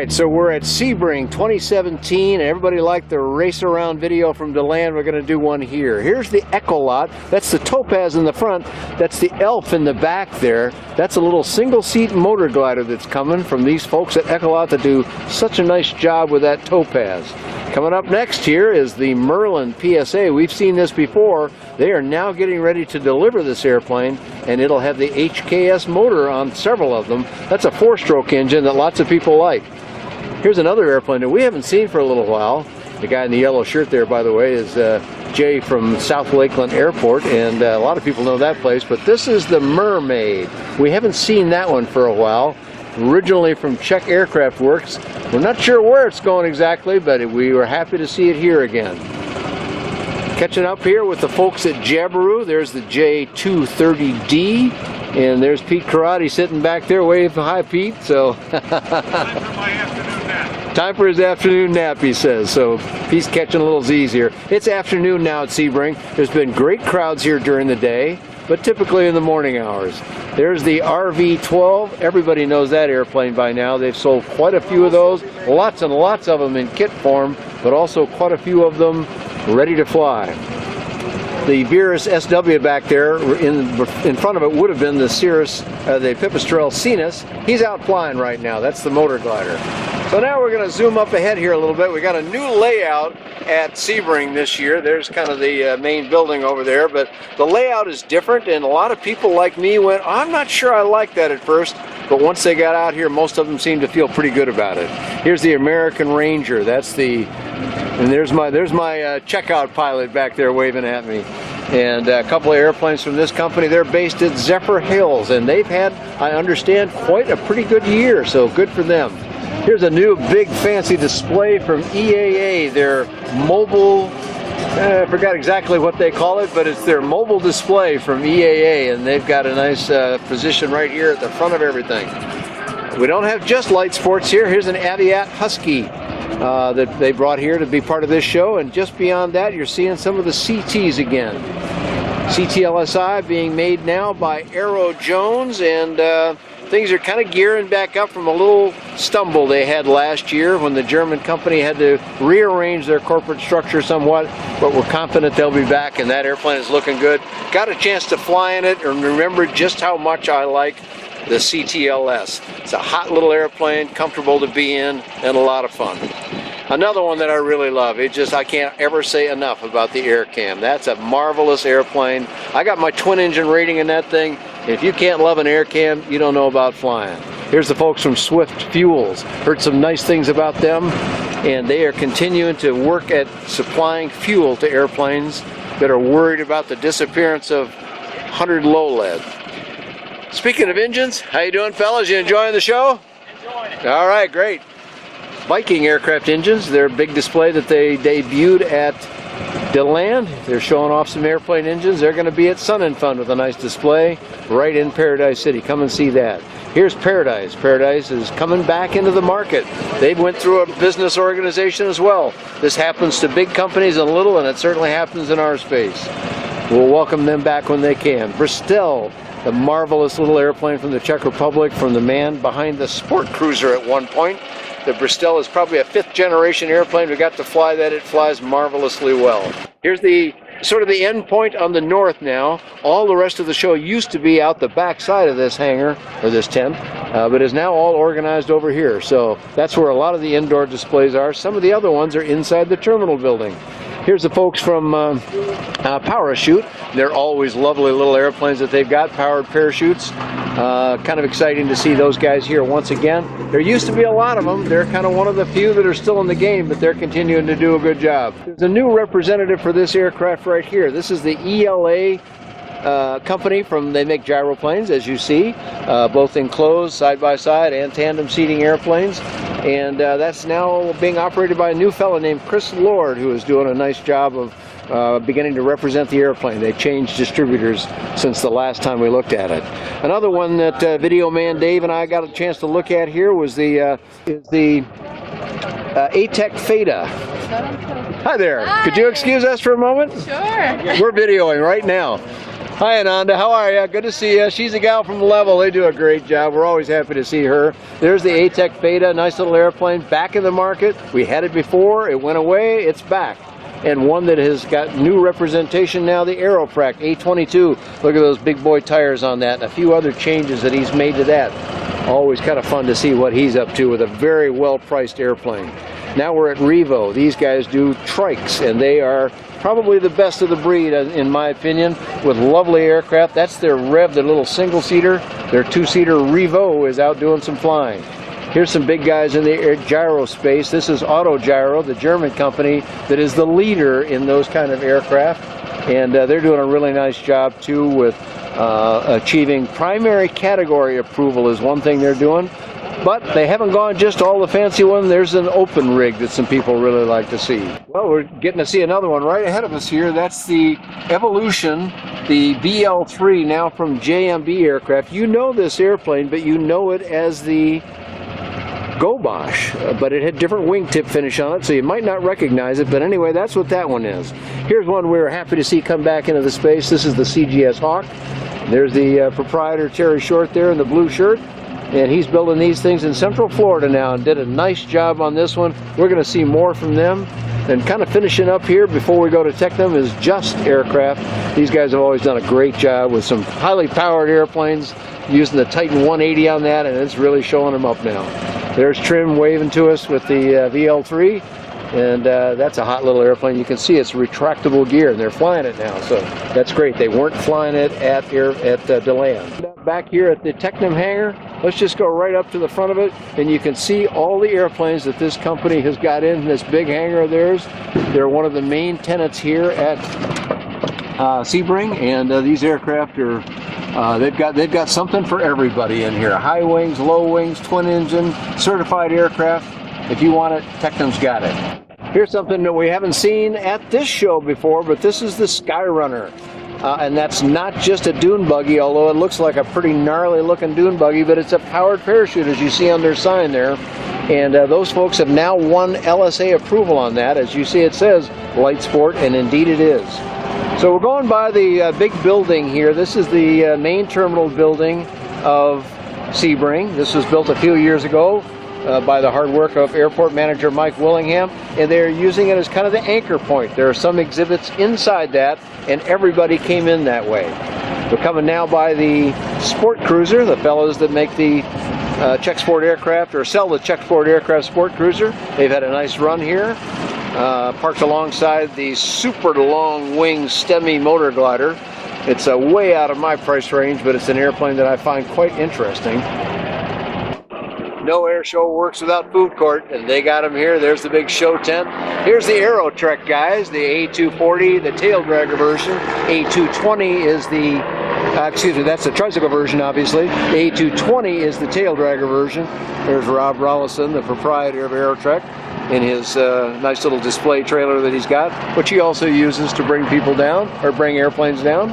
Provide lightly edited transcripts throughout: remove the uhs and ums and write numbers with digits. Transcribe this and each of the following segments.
right, so we're at Sebring 2017. Everybody liked the race around video from DeLand. We're going to do one here. Here's the Echolot. That's the Topaz in the front. That's the Elf in the back there. That's a little single-seat motor glider that's coming from these folks at Echolot that do such a nice job with that Topaz. Coming up next here is the Merlin PSA. We've seen this before. They are now getting ready to deliver this airplane, and it'll have the HKS motor on several of them. That's a 4-stroke engine that lots of people like. Here's another airplane that we haven't seen for a little while. The guy in the yellow shirt there, by the way, is Jay from South Lakeland Airport, and a lot of people know that place, but this is the Mermaid. We haven't seen that one for a while. Originally from Czech Aircraft Works. We're not sure where it's going exactly, but we were happy to see it here again. Catching up here with the folks at Jabiru. There's the J230D, and there's Pete Karate sitting back there. Wave hi, Pete. So time for his afternoon nap, he says. So he's catching a little Z's here. It's afternoon now at Sebring. There's been great crowds here during the day, but typically in the morning hours. There's the RV-12. Everybody knows that airplane by now. They've sold quite a few of those. Lots and lots of them in kit form, but also quite a few of them ready to fly. The Cirrus SW back there, in front of it would have been the Cirrus, the Pipistrel Cetus. He's out flying right now. That's the motor glider. So now we're going to zoom up ahead here a little bit. We got a new layout at Sebring this year. There's kind of the main building over there, but the layout is different, and a lot of people like me went, I'm not sure I like that at first, but once they got out here, most of them seemed to feel pretty good about it. Here's the American Ranger. That's the, and there's my checkout pilot back there waving at me. And a couple of airplanes from this company. They're based at Zephyr Hills, and they've had, I understand, quite a pretty good year, so good for them. Here's a new big fancy display from EAA, their mobile, I forgot exactly what they call it, but it's their mobile display from EAA, and they've got a nice position right here at the front of everything. We don't have just light sports here. Here's an Aviat Husky that they brought here to be part of this show, and just beyond that you're seeing some of the CTs again. CTLSI being made now by Aero Jones, and things are kind of gearing back up from a little stumble they had last year when the German company had to rearrange their corporate structure somewhat, but we're confident they'll be back, and that airplane is looking good. Got a chance to fly in it and remember just how much I like the CTLS. It's a hot little airplane, comfortable to be in, and a lot of fun. Another one that I really love, I can't ever say enough about the AirCam. That's a marvelous airplane. I got my twin engine rating in that thing. If you can't love an AirCam, you don't know about flying. Here's the folks from Swift Fuels. Heard some nice things about them, and they are continuing to work at supplying fuel to airplanes that are worried about the disappearance of 100 low lead. Speaking of engines, how you doing, fellas? You enjoying the show? Enjoying it. All right, great. Viking aircraft engines, their big display that they debuted at DeLand. They're showing off some airplane engines. They're going to be at Sun and Fun with a nice display right in Paradise City. Come and see that. Here's Paradise. Paradise is coming back into the market. They went through a business organization as well. This happens to big companies and little, and it certainly happens in our space. We'll welcome them back when they can. Bristol, the marvelous little airplane from the Czech Republic, from the man behind the sport cruiser at one point. The Bristol is probably a 5th generation airplane. We got to fly that. It flies marvelously well. Here's the sort of the end point on the north now. All the rest of the show used to be out the back side of this hangar, or this tent, but is now all organized over here. So that's where a lot of the indoor displays are. Some of the other ones are inside the terminal building. Here's the folks from Parachute. They're always lovely little airplanes that they've got, powered parachutes. Kind of exciting to see those guys here once again. There used to be a lot of them. They're kind of one of the few that are still in the game, but they're continuing to do a good job. There's a new representative for this aircraft right here. This is the ELA company they make gyroplanes, as you see, both enclosed, side-by-side, and tandem seating airplanes. And that's now being operated by a new fellow named Chris Lord, who is doing a nice job of beginning to represent the airplane. They changed distributors since the last time we looked at it. Another one that video man Dave and I got a chance to look at here was the ATEC Theta. Hi there. Hi. Could you excuse us for a moment? Sure. We're videoing right now. Hi Ananda, how are you? Good to see you. She's a gal from Level. They do a great job. We're always happy to see her. There's the ATEC Beta, nice little airplane, back in the market. We had it before, it went away, it's back. And one that has got new representation now, the Aeroprac A22. Look at those big boy tires on that and a few other changes that he's made to that. Always kind of fun to see what he's up to with a very well-priced airplane. Now we're at Revo. These guys do trikes, and they are probably the best of the breed, in my opinion, with lovely aircraft. That's their Rev, their little single-seater. Their two-seater Revo is out doing some flying. Here's some big guys in the gyro space. This is AutoGyro, the German company that is the leader in those kind of aircraft. And they're doing a really nice job, too, with achieving primary category approval is one thing they're doing. But they haven't gone just all the fancy one. There's an open rig that some people really like to see. Well, we're getting to see another one right ahead of us here. That's the Evolution, the BL3, now from JMB Aircraft. You know this airplane, but you know it as the Gobosh, but it had different wingtip finish on it, so you might not recognize it. But anyway, that's what that one is. Here's one we were happy to see come back into the space. This is the CGS Hawk. There's the proprietor, Terry Short, there in the blue shirt. And he's building these things in Central Florida now and did a nice job on this one. We're going to see more from them. And kind of finishing up here before we go to Technum is Just Aircraft. These guys have always done a great job with some highly powered airplanes, using the Titan 180 on that, and it's really showing them up now. There's Trim waving to us with the VL3, and that's a hot little airplane. You can see it's retractable gear, and they're flying it now, so that's great. They weren't flying it at DeLand. Back here at the Technum hangar, let's just go right up to the front of it, and you can see all the airplanes that this company has got in this big hangar of theirs. They're one of the main tenants here at Sebring, and these aircraft are they've got something for everybody in here. High wings, low wings, twin engine, certified aircraft. If you want it, Technum's got it. Here's something that we haven't seen at this show before, but this is the Skyrunner. And that's not just a dune buggy, although it looks like a pretty gnarly looking dune buggy, but it's a powered parachute, as you see on their sign there. And those folks have now won LSA approval on that. As you see, it says Light Sport, and indeed it is. So we're going by the big building here. This is the main terminal building of Sebring. This was built a few years ago by the hard work of airport manager Mike Willingham, and they're using it as kind of the anchor point. There are some exhibits inside that, and everybody came in that way. We're coming now by the Sport Cruiser, the fellows that make the Czech Sport aircraft, or sell the Czech Sport aircraft Sport Cruiser. They've had a nice run here. Parked alongside the super long wing Stemme motor glider. It's way out of my price range, but it's an airplane that I find quite interesting. No air show works without food court, and they got them here. There's the big show tent. Here's the Aero Trek guys, the A240, the tail dragger version. A220 is the, excuse me, that's the tricycle version, obviously. The A220 is the tail dragger version. There's Rob Rollison, the proprietor of Aero Trek, in his nice little display trailer that he's got, which he also uses to bring people down, or bring airplanes down.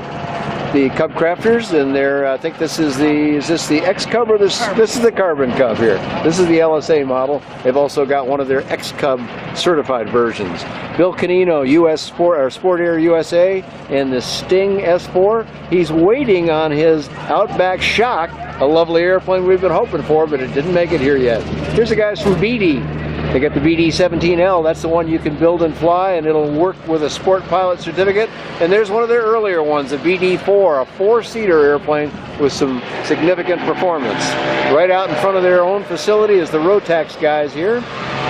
The Cub Crafters, and they're, I think this is this the X Cub, or this is the Carbon Cub here. This is the LSA model. They've also got one of their X Cub certified versions. Bill Canino, US Sport, or Sport Air USA, and the Sting S4. He's waiting on his Outback Shock, a lovely airplane we've been hoping for, but it didn't make it here yet. Here's the guys from BD. They got the BD-17L, that's the one you can build and fly, and it'll work with a sport pilot certificate. And there's one of their earlier ones, the BD-4, a four-seater airplane with some significant performance. Right out in front of their own facility is the Rotax guys here.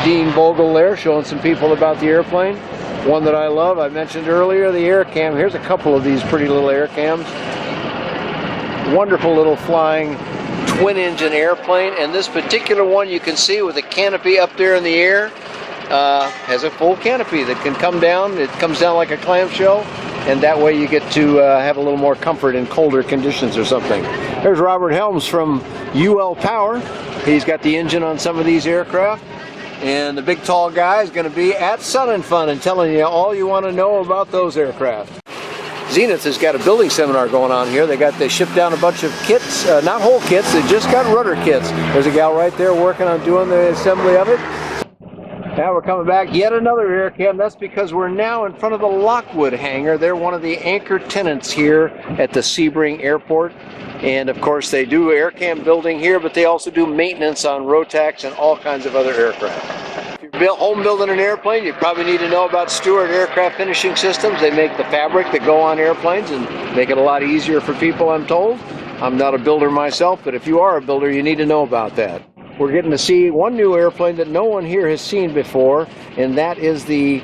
Dean Bogle there, showing some people about the airplane. One that I love, I mentioned earlier, the Aircam. Here's a couple of these pretty little Aircams. Wonderful little flying twin engine airplane, and this particular one you can see with the canopy up there in the air has a full canopy that can come down. It comes down like a clamshell, and that way you get to have a little more comfort in colder conditions or something. There's Robert Helms from UL Power. He's got the engine on some of these aircraft, and the big tall guy is going to be at Sun and Fun and telling you all you want to know about those aircraft. Zenith has got a building seminar going on here. They shipped down a bunch of kits, not whole kits, they just got rudder kits. There's a gal right there working on doing the assembly of it. Now we're coming back, yet another air cam. That's because we're now in front of the Lockwood hangar. They're one of the anchor tenants here at the Sebring Airport. And of course they do air cam building here, but they also do maintenance on Rotax and all kinds of other aircraft. If you're home building an airplane, you probably need to know about Stewart Aircraft Finishing Systems. They make the fabric that go on airplanes and make it a lot easier for people, I'm told. I'm not a builder myself, but if you are a builder, you need to know about that. We're getting to see one new airplane that no one here has seen before, and that is the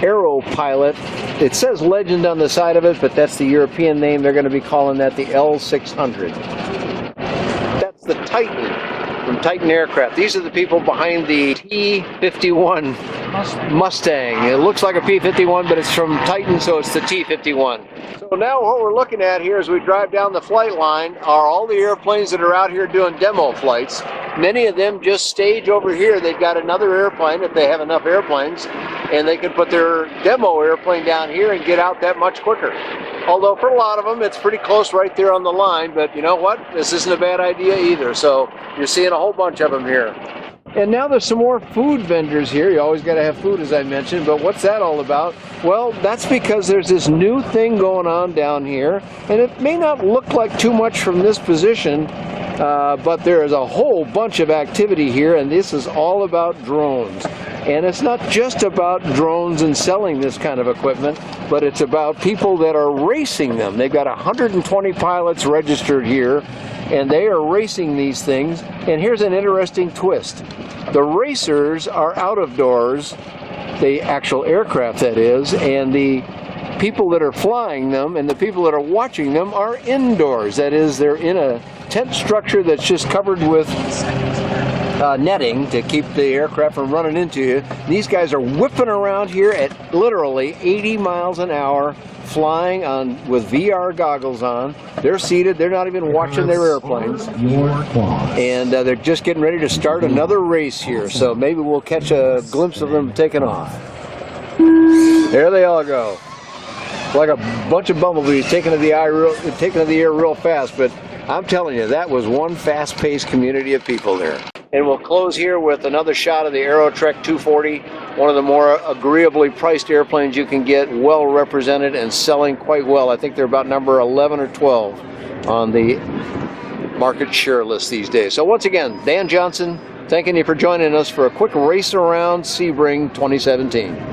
Aero Pilot. It says Legend on the side of it, but that's the European name. They're going to be calling that the L600. That's the Titan from Titan Aircraft. These are the people behind the T-51 Mustang. It looks like a P-51, but it's from Titan, so it's the T-51. So now what we're looking at here as we drive down the flight line are all the airplanes that are out here doing demo flights. Many of them just stage over here. They've got another airplane if they have enough airplanes, and they can put their demo airplane down here and get out that much quicker. Although for a lot of them it's pretty close right there on the line, but you know what? This isn't a bad idea either. So you're seeing a whole bunch of them here. And now there's some more food vendors here. You always got to have food, as I mentioned, but what's that all about? Well, that's because there's this new thing going on down here, and it may not look like too much from this position, but there is a whole bunch of activity here, and this is all about drones. And it's not just about drones and selling this kind of equipment, but it's about people that are racing them. They've got 120 pilots registered here, and they are racing these things. And here's an interesting twist. The racers are out of doors, the actual aircraft that is, and the people that are flying them and the people that are watching them are indoors. That is, they're in a tent structure that's just covered with netting to keep the aircraft from running into you. These guys are whipping around here at literally 80 miles an hour, flying on with VR goggles on. They're seated. They're not even watching their airplanes. And they're just getting ready to start another race here. So maybe we'll catch a glimpse of them taking off. There they all go. Like a bunch of bumblebees taking to the air real fast. But I'm telling you, that was one fast-paced community of people there. And we'll close here with another shot of the Aerotrek 240, one of the more agreeably priced airplanes you can get, well represented and selling quite well. I think they're about number 11 or 12 on the market share list these days. So once again, Dan Johnson, thanking you for joining us for a quick race around Sebring 2017.